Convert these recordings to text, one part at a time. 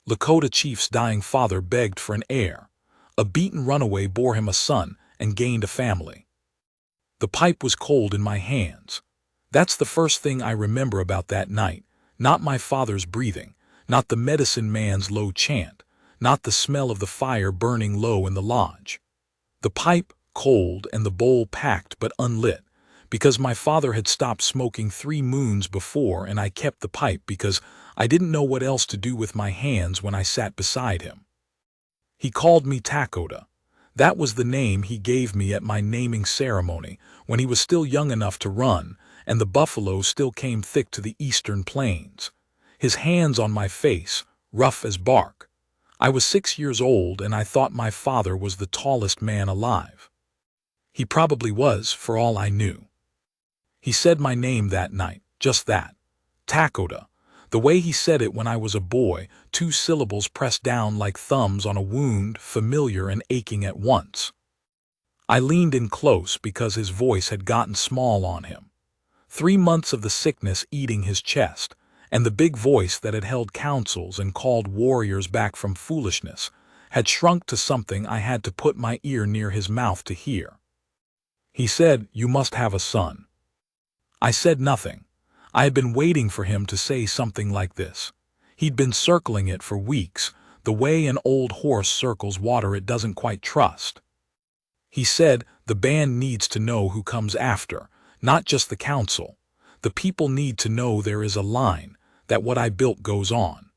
Lakota chief's dying father begged for an heir. A beaten runaway bore him a son and gained a family. The pipe was cold in my hands. That's the first thing I remember about that night, not my father's breathing, not the medicine man's low chant, not the smell of the fire burning low in the lodge. The pipe, cold, and the bowl packed but unlit, because my father had stopped smoking 3 moons before, and I kept the pipe because I didn't know what else to do with my hands when I sat beside him. He called me Lakota. That was the name he gave me at my naming ceremony when he was still young enough to run, and the buffalo still came thick to the eastern plains. His hands on my face, rough as bark. I was 6 years old, and I thought my father was the tallest man alive. He probably was, for all I knew. He said my name that night, just that, Lakota. The way he said it when I was a boy, 2 syllables pressed down like thumbs on a wound, familiar and aching at once. I leaned in close because his voice had gotten small on him. 3 months of the sickness eating his chest, and the big voice that had held councils and called warriors back from foolishness, had shrunk to something I had to put my ear near his mouth to hear. He said, "You must have a son." I said nothing. I had been waiting for him to say something like this. He'd been circling it for weeks, the way an old horse circles water it doesn't quite trust. He said, "The band needs to know who comes after, not just the council. The people need to know there is a line, that what I built goes on."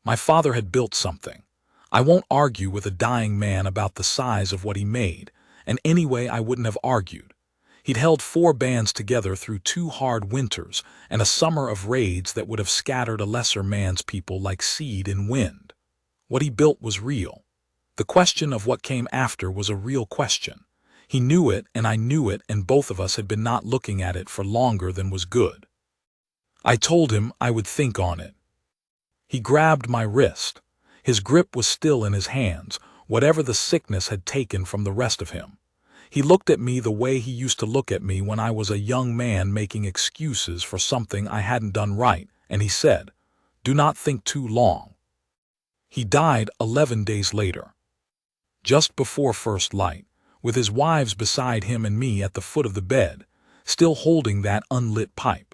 My father had built something. I won't argue with a dying man about the size of what he made, and anyway I wouldn't have argued. He'd held 4 bands together through 2 hard winters and a summer of raids that would have scattered a lesser man's people like seed in wind. What he built was real. The question of what came after was a real question. He knew it and I knew it, and both of us had been not looking at it for longer than was good. I told him I would think on it. He grabbed my wrist. His grip was still in his hands, whatever the sickness had taken from the rest of him. He looked at me the way he used to look at me when I was a young man making excuses for something I hadn't done right, and he said, "Do not think too long." He died 11 days later. Just before first light, with his wives beside him and me at the foot of the bed, still holding that unlit pipe.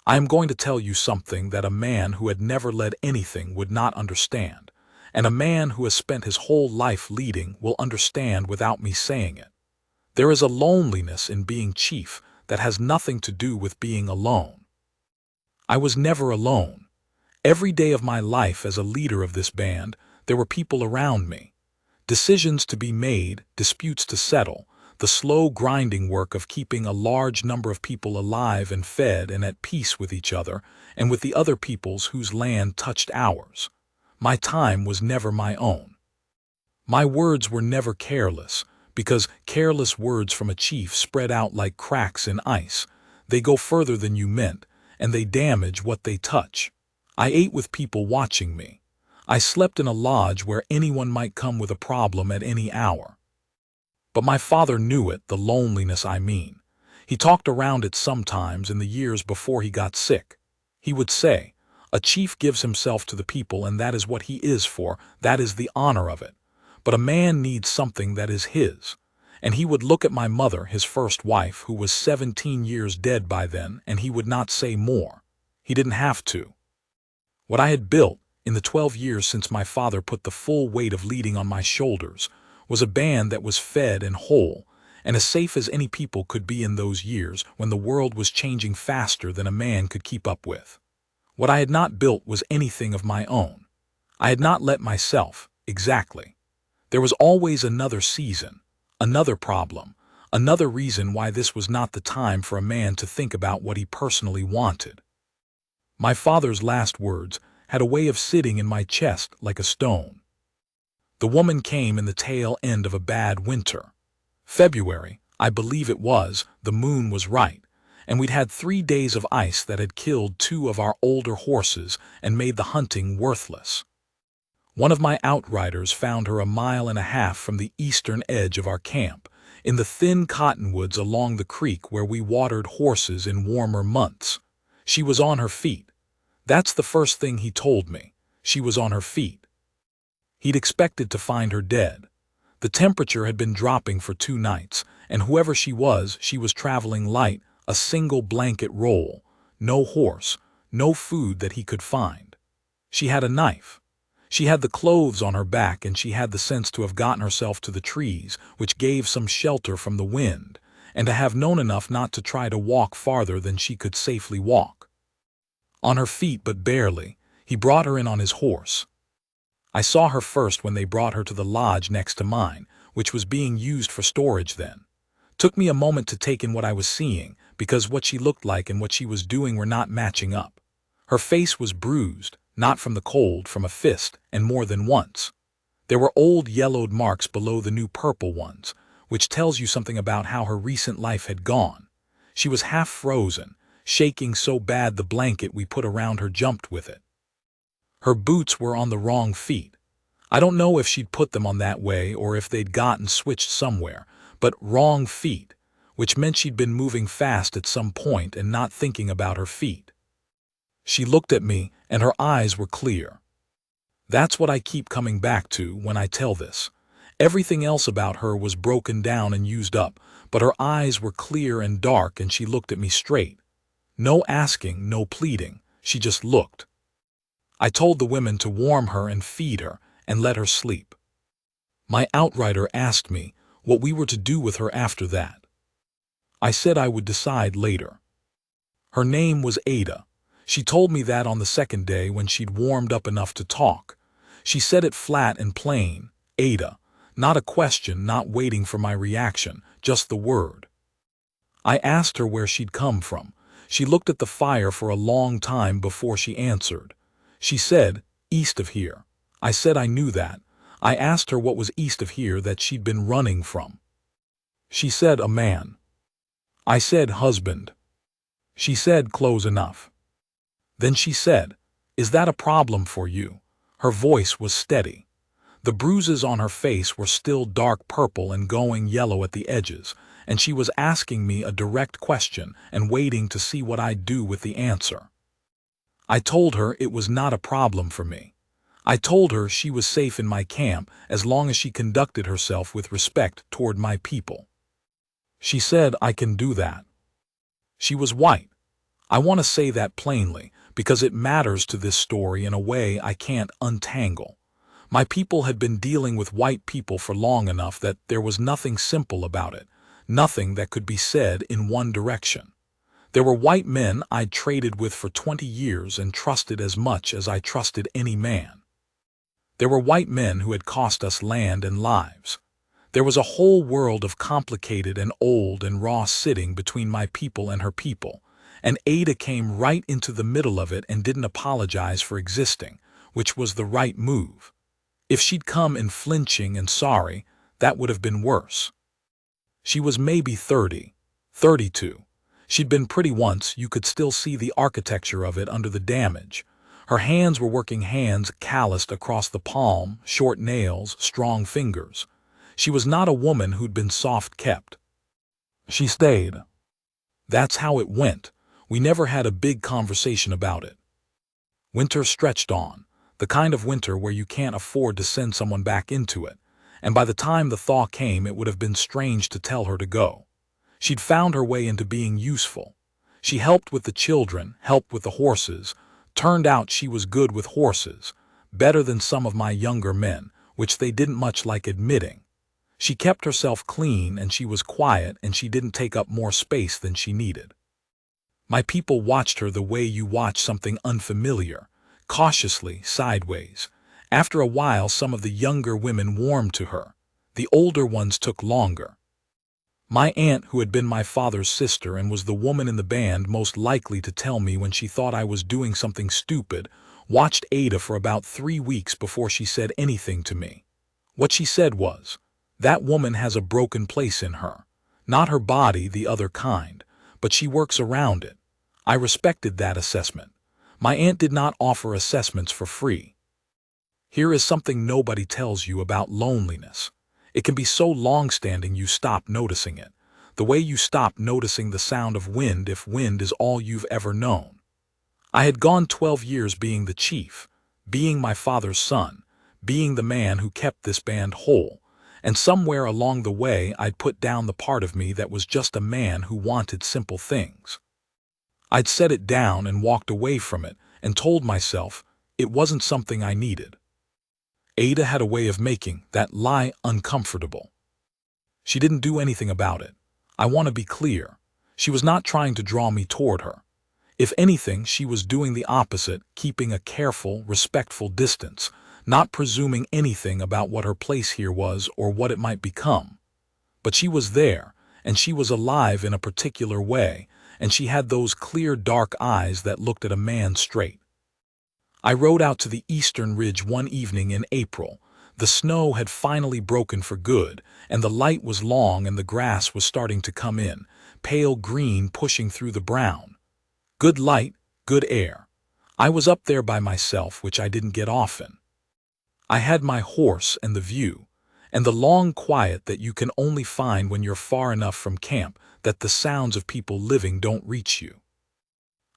I am going to tell you something that a man who had never led anything would not understand, and a man who has spent his whole life leading will understand without me saying it. There is a loneliness in being chief that has nothing to do with being alone. I was never alone. Every day of my life as a leader of this band, there were people around me. Decisions to be made, disputes to settle, the slow grinding work of keeping a large number of people alive and fed and at peace with each other and with the other peoples whose land touched ours. My time was never my own. My words were never careless, because careless words from a chief spread out like cracks in ice. They go further than you meant, and they damage what they touch. I ate with people watching me. I slept in a lodge where anyone might come with a problem at any hour. But my father knew it, the loneliness I mean. He talked around it sometimes in the years before he got sick. He would say, "A chief gives himself to the people, and that is what he is for, that is the honor of it. But a man needs something that is his." And he would look at my mother, his first wife, who was 17 years dead by then, and he would not say more. He didn't have to. What I had built, in the 12 years since my father put the full weight of leading on my shoulders, was a band that was fed and whole, and as safe as any people could be in those years when the world was changing faster than a man could keep up with. What I had not built was anything of my own. I had not let myself, exactly. There was always another season, another problem, another reason why this was not the time for a man to think about what he personally wanted. My father's last words had a way of sitting in my chest like a stone. The woman came in the tail end of a bad winter. February, I believe it was, the moon was right, and we'd had 3 days of ice that had killed 2 of our older horses and made the hunting worthless. One of my outriders found her 1.5 miles from the eastern edge of our camp, in the thin cottonwoods along the creek where we watered horses in warmer months. She was on her feet. That's the first thing he told me. She was on her feet. He'd expected to find her dead. The temperature had been dropping for 2 nights, and whoever she was traveling light, a single blanket roll, no horse, no food that he could find. She had a knife. She had the clothes on her back, and she had the sense to have gotten herself to the trees, which gave some shelter from the wind, and to have known enough not to try to walk farther than she could safely walk. On her feet, but barely, he brought her in on his horse. I saw her first when they brought her to the lodge next to mine, which was being used for storage then. Took me a moment to take in what I was seeing, because what she looked like and what she was doing were not matching up. Her face was bruised, not from the cold, from a fist, and more than once. There were old yellowed marks below the new purple ones, which tells you something about how her recent life had gone. She was half frozen, shaking so bad the blanket we put around her jumped with it. Her boots were on the wrong feet. I don't know if she'd put them on that way or if they'd gotten switched somewhere, but wrong feet, which meant she'd been moving fast at some point and not thinking about her feet. She looked at me, and her eyes were clear. That's what I keep coming back to when I tell this. Everything else about her was broken down and used up, but her eyes were clear and dark, and she looked at me straight. No asking, no pleading, she just looked. I told the women to warm her and feed her and let her sleep. My outrider asked me what we were to do with her after that. I said I would decide later. Her name was Ada. She told me that on the second day when she'd warmed up enough to talk. She said it flat and plain, Ada, not a question, not waiting for my reaction, just the word. I asked her where she'd come from. She looked at the fire for a long time before she answered. She said, east of here. I said I knew that. I asked her what was east of here that she'd been running from. She said a man. I said husband. She said close enough. Then she said, is that a problem for you? Her voice was steady. The bruises on her face were still dark purple and going yellow at the edges, and she was asking me a direct question and waiting to see what I'd do with the answer. I told her it was not a problem for me. I told her she was safe in my camp as long as she conducted herself with respect toward my people. She said, I can do that. She was white. I want to say that plainly, because it matters to this story in a way I can't untangle. My people had been dealing with white people for long enough that there was nothing simple about it, nothing that could be said in one direction. There were white men I'd traded with for 20 years and trusted as much as I trusted any man. There were white men who had cost us land and lives. There was a whole world of complicated and old and raw sitting between my people and her people, and Ada came right into the middle of it and didn't apologize for existing, which was the right move. If she'd come in flinching and sorry, that would have been worse. She was maybe 30, 32. She'd been pretty once, you could still see the architecture of it under the damage. Her hands were working hands calloused across the palm, short nails, strong fingers. She was not a woman who'd been soft-kept. She stayed. That's how it went. We never had a big conversation about it. Winter stretched on, the kind of winter where you can't afford to send someone back into it, and by the time the thaw came it would have been strange to tell her to go. She'd found her way into being useful. She helped with the children, helped with the horses. Turned out she was good with horses, better than some of my younger men, which they didn't much like admitting. She kept herself clean, and she was quiet, and she didn't take up more space than she needed. My people watched her the way you watch something unfamiliar, cautiously, sideways. After a while, some of the younger women warmed to her. The older ones took longer. My aunt, who had been my father's sister and was the woman in the band most likely to tell me when she thought I was doing something stupid, watched Ada for about 3 weeks before she said anything to me. What she said was, that woman has a broken place in her. Not her body, the other kind, but she works around it. I respected that assessment. My aunt did not offer assessments for free. Here is something nobody tells you about loneliness. It can be so long-standing you stop noticing it, the way you stop noticing the sound of wind if wind is all you've ever known. I had gone 12 years being the chief, being my father's son, being the man who kept this band whole, and somewhere along the way I'd put down the part of me that was just a man who wanted simple things. I'd set it down and walked away from it and told myself it wasn't something I needed. Ada had a way of making that lie uncomfortable. She didn't do anything about it. I want to be clear. She was not trying to draw me toward her. If anything, she was doing the opposite, keeping a careful, respectful distance, not presuming anything about what her place here was or what it might become. But she was there, and she was alive in a particular way, and she had those clear, dark eyes that looked at a man straight. I rode out to the eastern ridge one evening in April. The snow had finally broken for good, and the light was long and the grass was starting to come in, pale green pushing through the brown. Good light, good air. I was up there by myself, which I didn't get often. I had my horse and the view, and the long quiet that you can only find when you're far enough from camp that the sounds of people living don't reach you.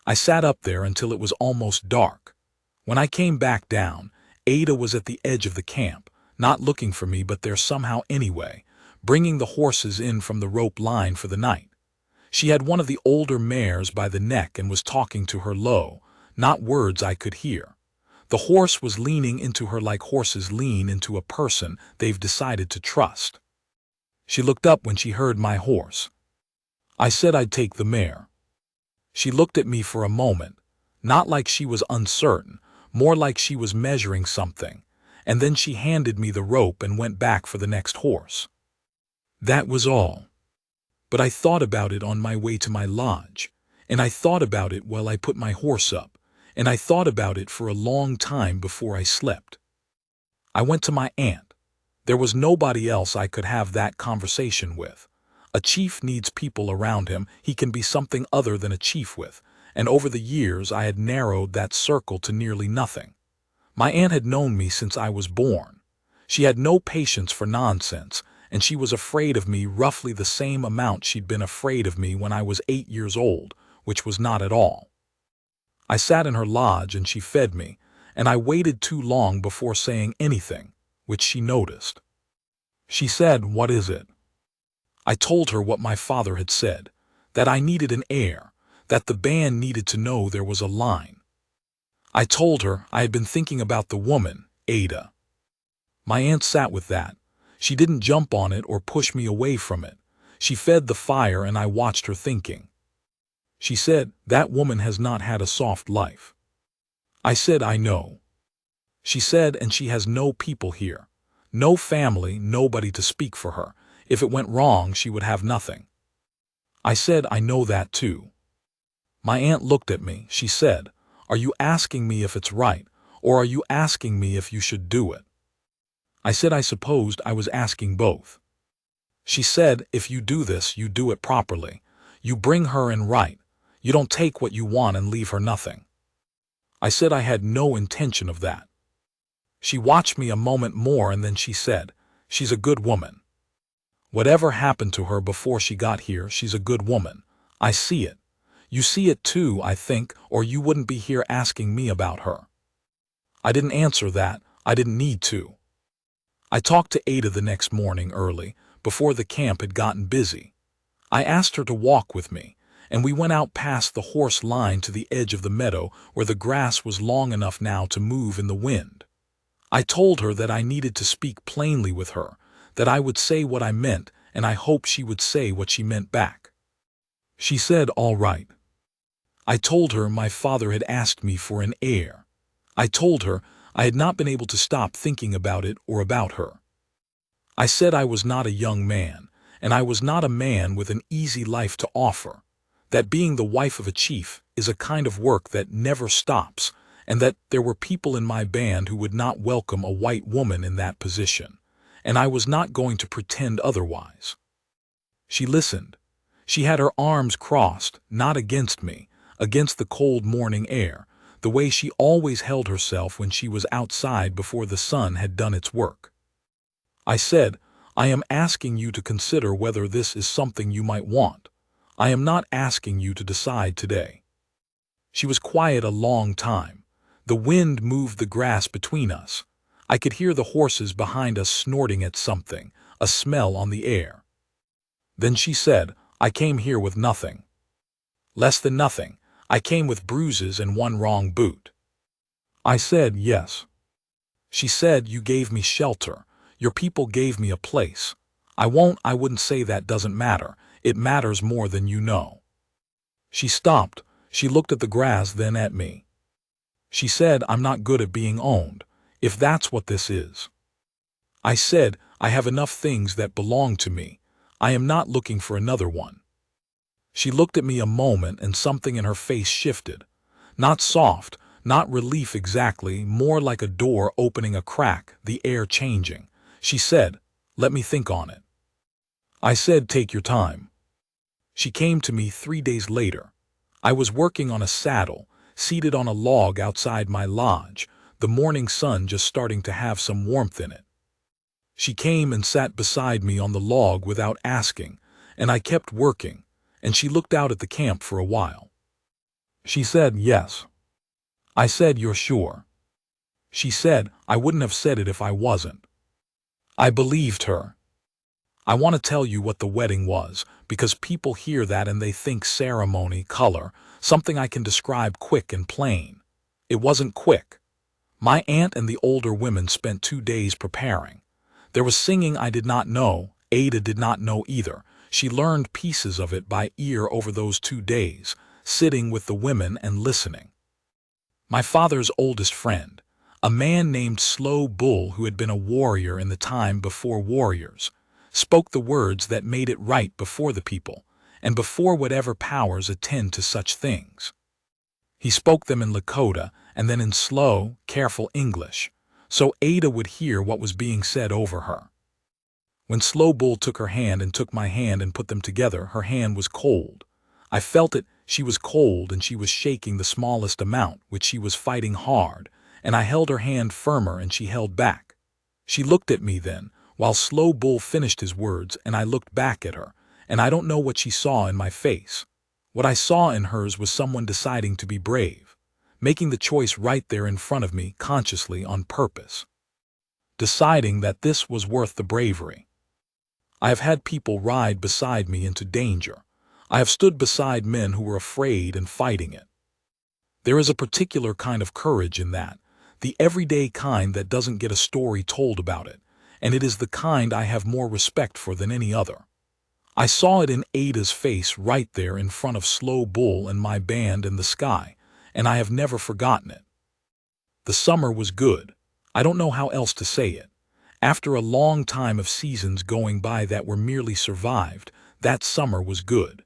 I sat up there until it was almost dark. When I came back down, Ada was at the edge of the camp, not looking for me but there somehow anyway, bringing the horses in from the rope line for the night. She had one of the older mares by the neck and was talking to her low, not words I could hear. The horse was leaning into her like horses lean into a person they've decided to trust. She looked up when she heard my horse. I said I'd take the mare. She looked at me for a moment, not like she was uncertain, more like she was measuring something, and then she handed me the rope and went back for the next horse. That was all. But I thought about it on my way to my lodge, and I thought about it while I put my horse up, and I thought about it for a long time before I slept. I went to my aunt. There was nobody else I could have that conversation with. A chief needs people around him he can be something other than a chief with, and over the years I had narrowed that circle to nearly nothing. My aunt had known me since I was born. She had no patience for nonsense, and she was afraid of me roughly the same amount she'd been afraid of me when I was 8 years old, which was not at all. I sat in her lodge and she fed me, and I waited too long before saying anything, which she noticed. She said, "What is it?" I told her what my father had said, that I needed an heir, that the band needed to know there was a line. I told her I had been thinking about the woman, Ada. My aunt sat with that. She didn't jump on it or push me away from it. She fed the fire and I watched her thinking. She said, "That woman has not had a soft life." I said, "I know." She said, "And she has no people here. No family, nobody to speak for her. If it went wrong, she would have nothing." I said, "I know that too." My aunt looked at me. She said, "Are you asking me if it's right, or are you asking me if you should do it?" I said I supposed I was asking both. She said, "If you do this, you do it properly. You bring her in right. You don't take what you want and leave her nothing." I said I had no intention of that. She watched me a moment more and then she said, "She's a good woman. Whatever happened to her before she got here, she's a good woman. I see it. You see it too, I think, or you wouldn't be here asking me about her." I didn't answer that. I didn't need to. I talked to Ada the next morning early, before the camp had gotten busy. I asked her to walk with me, and we went out past the horse line to the edge of the meadow where the grass was long enough now to move in the wind. I told her that I needed to speak plainly with her, that I would say what I meant, and I hoped she would say what she meant back. She said, "All right." I told her my father had asked me for an heir. I told her I had not been able to stop thinking about it or about her. I said I was not a young man, and I was not a man with an easy life to offer, that being the wife of a chief is a kind of work that never stops, and that there were people in my band who would not welcome a white woman in that position, and I was not going to pretend otherwise. She listened. She had her arms crossed, not against me, against the cold morning air, the way she always held herself when she was outside before the sun had done its work. I said, "I am asking you to consider whether this is something you might want. I am not asking you to decide today." She was quiet a long time. The wind moved the grass between us. I could hear the horses behind us snorting at something, a smell on the air. Then she said, "I came here with nothing." Less than nothing. I came with bruises and one wrong boot. I said, "Yes." She said, "You gave me shelter. Your people gave me a place. I wouldn't say that doesn't matter. It matters more than you know." She stopped. She looked at the grass, then at me. She said, "I'm not good at being owned, if that's what this is." I said, "I have enough things that belong to me. I am not looking for another one." She looked at me a moment and something in her face shifted. Not soft, not relief exactly, more like a door opening a crack, the air changing. She said, "Let me think on it." I said, "Take your time." She came to me 3 days later. I was working on a saddle, seated on a log outside my lodge, the morning sun just starting to have some warmth in it. She came and sat beside me on the log without asking, and I kept working, and she looked out at the camp for a while. She said, "Yes." I said, "You're sure?" She said, "I wouldn't have said it if I wasn't." I believed her. I want to tell you what the wedding was, because people hear that and they think ceremony, color, something I can describe quick and plain. It wasn't quick. My aunt and the older women spent 2 days preparing. There was singing I did not know. Ada did not know either. She learned pieces of it by ear over those 2 days, sitting with the women and listening. My father's oldest friend, a man named Slow Bull who had been a warrior in the time before warriors, spoke the words that made it right before the people, and before whatever powers attend to such things. He spoke them in Lakota and then in slow, careful English, so Ada would hear what was being said over her. When Slow Bull took her hand and took my hand and put them together, her hand was cold. I felt it. She was cold and she was shaking the smallest amount, which she was fighting hard, and I held her hand firmer and she held back. She looked at me then, while Slow Bull finished his words, and I looked back at her, and I don't know what she saw in my face. What I saw in hers was someone deciding to be brave, making the choice right there in front of me consciously on purpose, deciding that this was worth the bravery. I have had people ride beside me into danger. I have stood beside men who were afraid and fighting it. There is a particular kind of courage in that, the everyday kind that doesn't get a story told about it, and it is the kind I have more respect for than any other. I saw it in Ada's face right there in front of Slow Bull and my band in the sky, and I have never forgotten it. The summer was good. I don't know how else to say it. After a long time of seasons going by that were merely survived, that summer was good.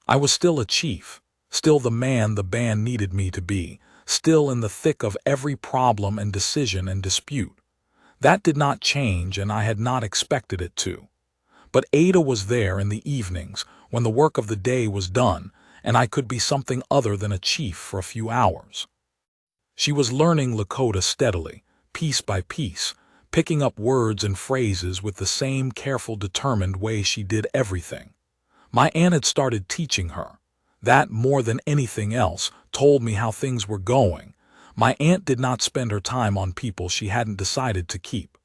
I was still a chief, still the man the band needed me to be, still in the thick of every problem and decision and dispute. That did not change, and I had not expected it to. But Ada was there in the evenings, when the work of the day was done, and I could be something other than a chief for a few hours. She was learning Lakota steadily, piece by piece, picking up words and phrases with the same careful, determined way she did everything. My aunt had started teaching her. That, more than anything else, told me how things were going. My aunt did not spend her time on people she hadn't decided to keep.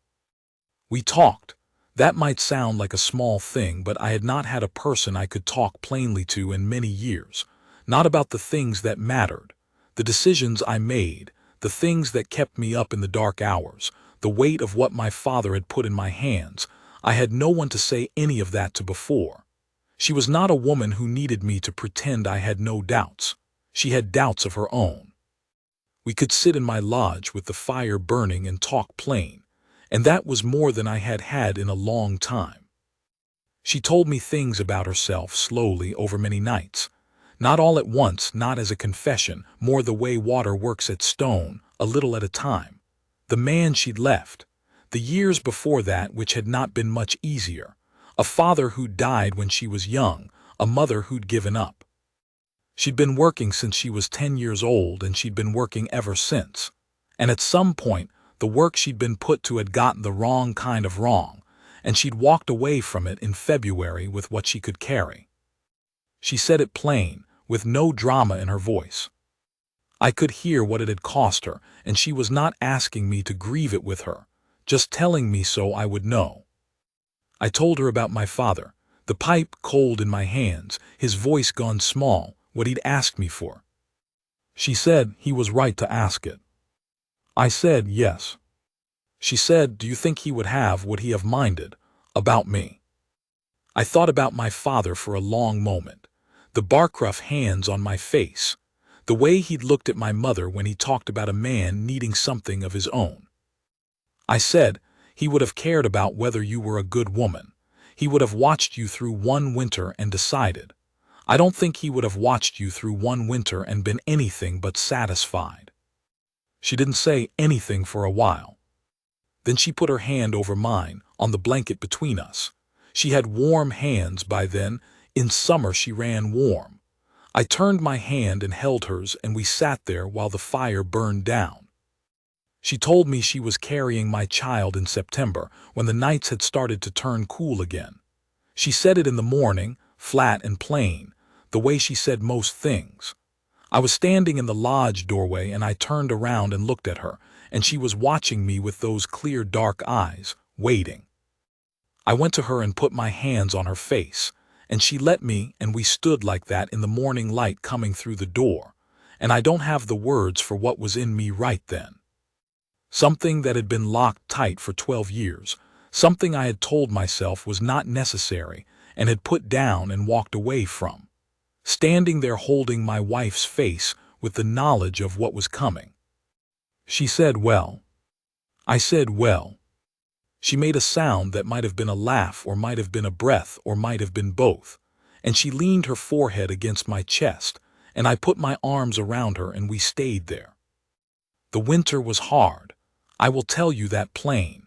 We talked. That might sound like a small thing, but I had not had a person I could talk plainly to in many years. Not about the things that mattered, the decisions I made, the things that kept me up in the dark hours, the weight of what my father had put in my hands. I had no one to say any of that to before. She was not a woman who needed me to pretend I had no doubts. She had doubts of her own. We could sit in my lodge with the fire burning and talk plain, and that was more than I had had in a long time. She told me things about herself slowly over many nights, not all at once, not as a confession, more the way water works at stone, a little at a time. The man she'd left, the years before that which had not been much easier, a father who died when she was young, a mother who'd given up. She'd been working since she was 10 years old, and she'd been working ever since. And at some point, the work she'd been put to had gotten the wrong kind of wrong, and she'd walked away from it in February with what she could carry. She said it plain, with no drama in her voice. I could hear what it had cost her, and she was not asking me to grieve it with her, just telling me so I would know. I told her about my father, the pipe cold in my hands, his voice gone small, what he'd asked me for. She said he was right to ask it. I said yes. She said, do you think he would have what he have minded about me? I thought about my father for a long moment, the bark-rough hands on my face, the way he'd looked at my mother when he talked about a man needing something of his own. I said, he would have cared about whether you were a good woman. He would have watched you through one winter and decided. I don't think he would have watched you through one winter and been anything but satisfied. She didn't say anything for a while. Then she put her hand over mine, on the blanket between us. She had warm hands by then. In summer she ran warm. I turned my hand and held hers, and we sat there while the fire burned down. She told me she was carrying my child in September, when the nights had started to turn cool again. She said it in the morning, flat and plain, the way she said most things. I was standing in the lodge doorway, and I turned around and looked at her, and she was watching me with those clear dark eyes, waiting. I went to her and put my hands on her face, and she let me, and we stood like that in the morning light coming through the door, and I don't have the words for what was in me right then. Something that had been locked tight for 12 years, something I had told myself was not necessary and had put down and walked away from. Standing there holding my wife's face with the knowledge of what was coming. She said, well. I said, well. She made a sound that might have been a laugh or might have been a breath or might have been both, and she leaned her forehead against my chest, and I put my arms around her and we stayed there. The winter was hard. I will tell you that plain.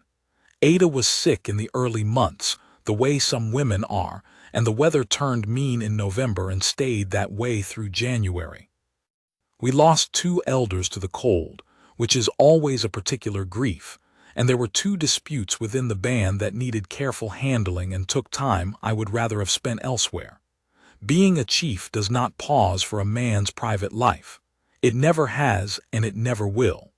Ada was sick in the early months, the way some women are, and the weather turned mean in November and stayed that way through January. We lost 2 elders to the cold, which is always a particular grief, and there were 2 disputes within the band that needed careful handling and took time I would rather have spent elsewhere. Being a chief does not pause for a man's private life. It never has, and it never will.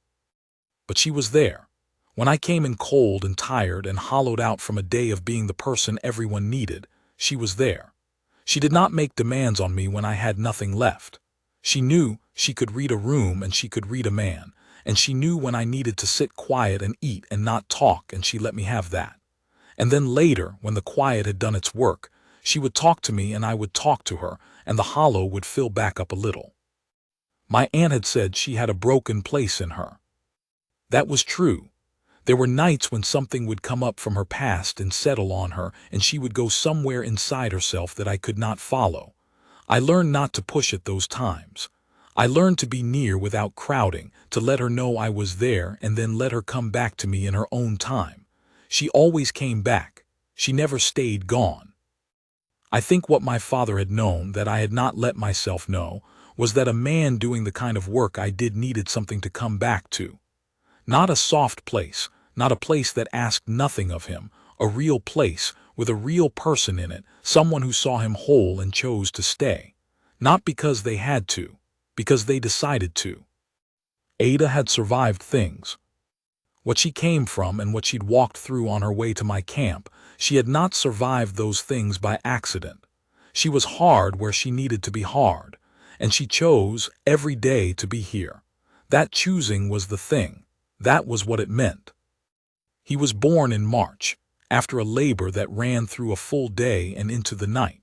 But she was there. When I came in cold and tired and hollowed out from a day of being the person everyone needed, she was there. She did not make demands on me when I had nothing left. She knew she could read a room and she could read a man, and she knew when I needed to sit quiet and eat and not talk, and she let me have that. And then later, when the quiet had done its work, she would talk to me and I would talk to her, and the hollow would fill back up a little. My aunt had said she had a broken place in her. That was true. There were nights when something would come up from her past and settle on her, and she would go somewhere inside herself that I could not follow. I learned not to push at those times. I learned to be near without crowding, to let her know I was there and then let her come back to me in her own time. She always came back. She never stayed gone. I think what my father had known that I had not let myself know was that a man doing the kind of work I did needed something to come back to. Not a soft place, not a place that asked nothing of him, a real place with a real person in it, someone who saw him whole and chose to stay. Not because they had to, because they decided to. Ada had survived things. What she came from and what she'd walked through on her way to my camp, she had not survived those things by accident. She was hard where she needed to be hard, and she chose every day to be here. That choosing was the thing. That was what it meant. He was born in March, after a labor that ran through a full day and into the night.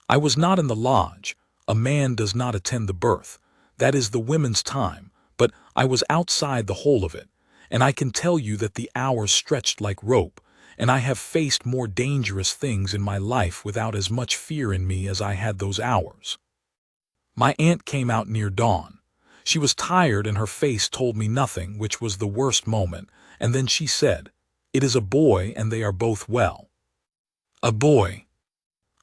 I was not in the lodge. A man does not attend the birth. That is the women's time, but I was outside the whole of it, and I can tell you that the hours stretched like rope, and I have faced more dangerous things in my life without as much fear in me as I had those hours. My aunt came out near dawn. She was tired and her face told me nothing, which was the worst moment, and then she said, "It is a boy and they are both well." A boy.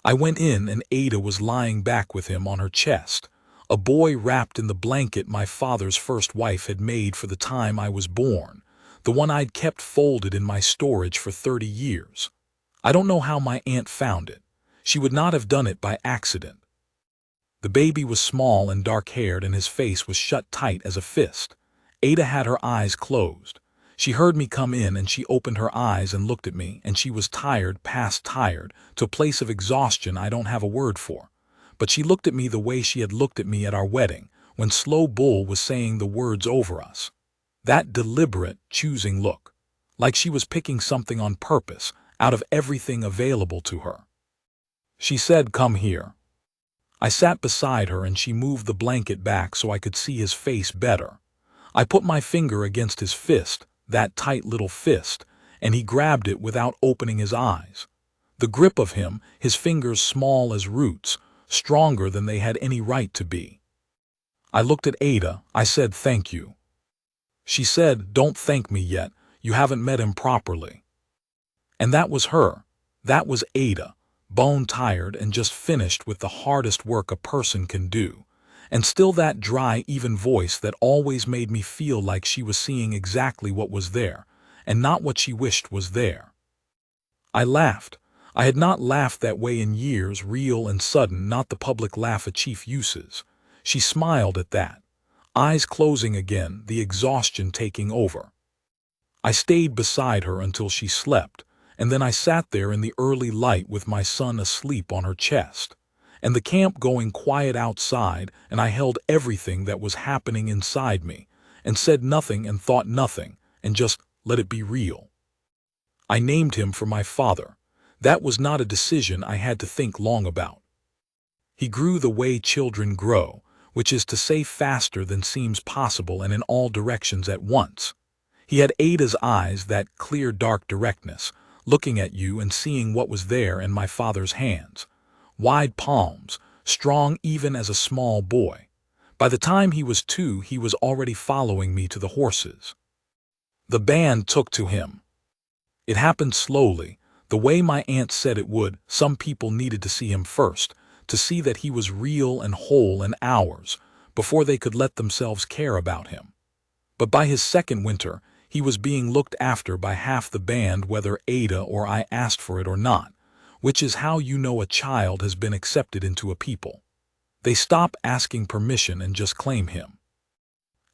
I went in and Ada was lying back with him on her chest, a boy wrapped in the blanket my father's first wife had made for the time I was born, the one I'd kept folded in my storage for 30 years. I don't know how my aunt found it. She would not have done it by accident. The baby was small and dark-haired, and his face was shut tight as a fist. Ada had her eyes closed. She heard me come in, and she opened her eyes and looked at me, and she was tired, past tired, to a place of exhaustion I don't have a word for. But she looked at me the way she had looked at me at our wedding, when Slow Bull was saying the words over us. That deliberate, choosing look. Like she was picking something on purpose, out of everything available to her. She said, "Come here." I sat beside her, and she moved the blanket back so I could see his face better. I put my finger against his fist, that tight little fist, and he grabbed it without opening his eyes. The grip of him, his fingers small as roots, stronger than they had any right to be. I looked at Ada. I said, "Thank you." She said, "Don't thank me yet. You haven't met him properly." And that was her. That was Ada, bone-tired and just finished with the hardest work a person can do. And still that dry, even voice that always made me feel like she was seeing exactly what was there, and not what she wished was there. I laughed. I had not laughed that way in years, real and sudden, not the public laugh a chief uses. She smiled at that, eyes closing again, the exhaustion taking over. I stayed beside her until she slept, and then I sat there in the early light with my son asleep on her chest, and the camp going quiet outside, and I held everything that was happening inside me, and said nothing and thought nothing, and just let it be real. I named him for my father. That was not a decision I had to think long about. He grew the way children grow, which is to say faster than seems possible and in all directions at once. He had Ada's eyes, that clear dark directness, looking at you and seeing what was there, in my father's hands. Wide palms, strong even as a small boy. By the time he was 2, he was already following me to the horses. The band took to him. It happened slowly, the way my aunt said it would. Some people needed to see him first, to see that he was real and whole and ours, before they could let themselves care about him. But by his second winter, he was being looked after by half the band, whether Ada or I asked for it or not, which is how you know a child has been accepted into a people. They stop asking permission and just claim him.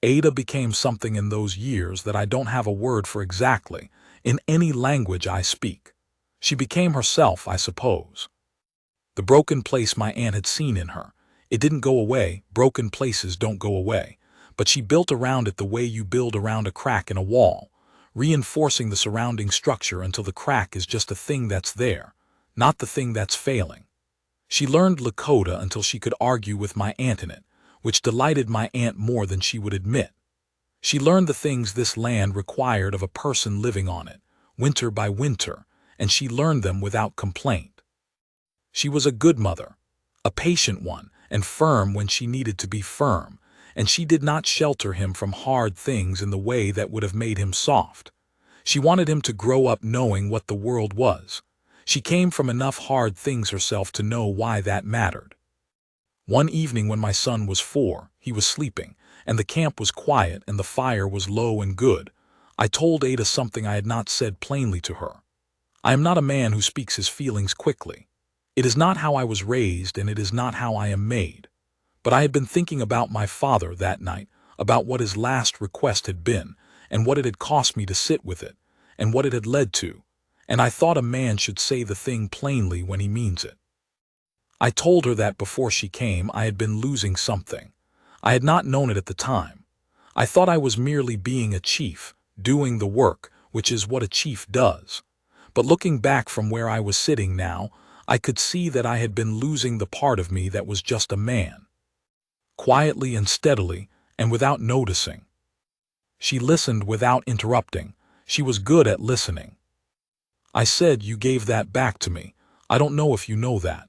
Ada became something in those years that I don't have a word for exactly, in any language I speak. She became herself, I suppose. The broken place my aunt had seen in her, it didn't go away. Broken places don't go away. But she built around it the way you build around a crack in a wall, reinforcing the surrounding structure until the crack is just a thing that's there, not the thing that's failing. She learned Lakota until she could argue with my aunt in it, which delighted my aunt more than she would admit. She learned the things this land required of a person living on it, winter by winter, and she learned them without complaint. She was a good mother, a patient one, and firm when she needed to be firm, and she did not shelter him from hard things in the way that would have made him soft. She wanted him to grow up knowing what the world was. She came from enough hard things herself to know why that mattered. One evening when my son was 4, he was sleeping, and the camp was quiet and the fire was low and good, I told Ada something I had not said plainly to her. I am not a man who speaks his feelings quickly. It is not how I was raised, and it is not how I am made. But I had been thinking about my father that night, about what his last request had been, and what it had cost me to sit with it, and what it had led to, and I thought a man should say the thing plainly when he means it. I told her that before she came I had been losing something. I had not known it at the time. I thought I was merely being a chief, doing the work, which is what a chief does. But looking back from where I was sitting now, I could see that I had been losing the part of me that was just a man. Quietly and steadily, and without noticing. She listened without interrupting. She was good at listening. I said, "You gave that back to me. I don't know if you know that."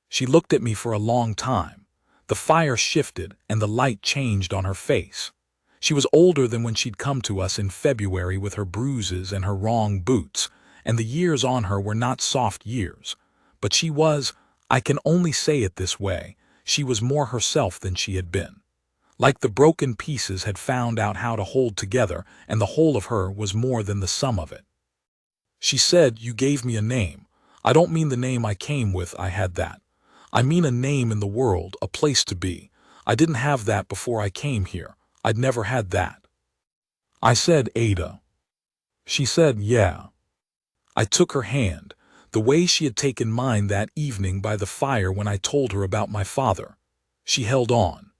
She looked at me for a long time. The fire shifted and the light changed on her face. She was older than when she'd come to us in February with her bruises and her wrong boots, and the years on her were not soft years. But she was, I can only say it this way, she was more herself than she had been. Like the broken pieces had found out how to hold together, and the whole of her was more than the sum of it. She said, "You gave me a name. I don't mean the name I came with, I had that. I mean a name in the world, a place to be. I didn't have that before I came here. I'd never had that. I said, Ada. She said, yeah. I took her hand, the way she had taken mine that evening by the fire when I told her about my father. She held on.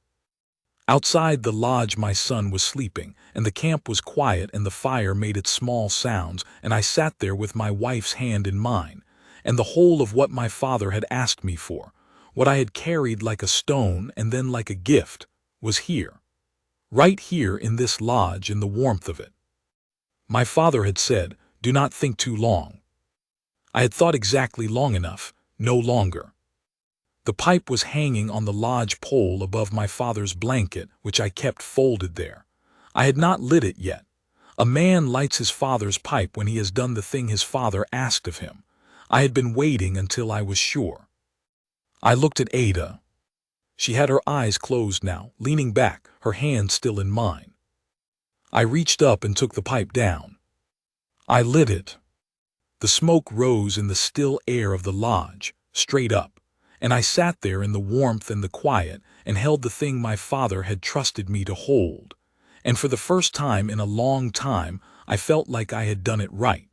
Outside the lodge my son was sleeping, and the camp was quiet and the fire made its small sounds, and I sat there with my wife's hand in mine, and the whole of what my father had asked me for, what I had carried like a stone and then like a gift, was here. Right here in this lodge in the warmth of it. My father had said, do not think too long. I had thought exactly long enough, no longer. The pipe was hanging on the lodge pole above my father's blanket, which I kept folded there. I had not lit it yet. A man lights his father's pipe when he has done the thing his father asked of him. I had been waiting until I was sure. I looked at Ada. She had her eyes closed now, leaning back, her hand still in mine. I reached up and took the pipe down. I lit it. The smoke rose in the still air of the lodge, straight up, and I sat there in the warmth and the quiet and held the thing my father had trusted me to hold. And for the first time in a long time, I felt like I had done it right,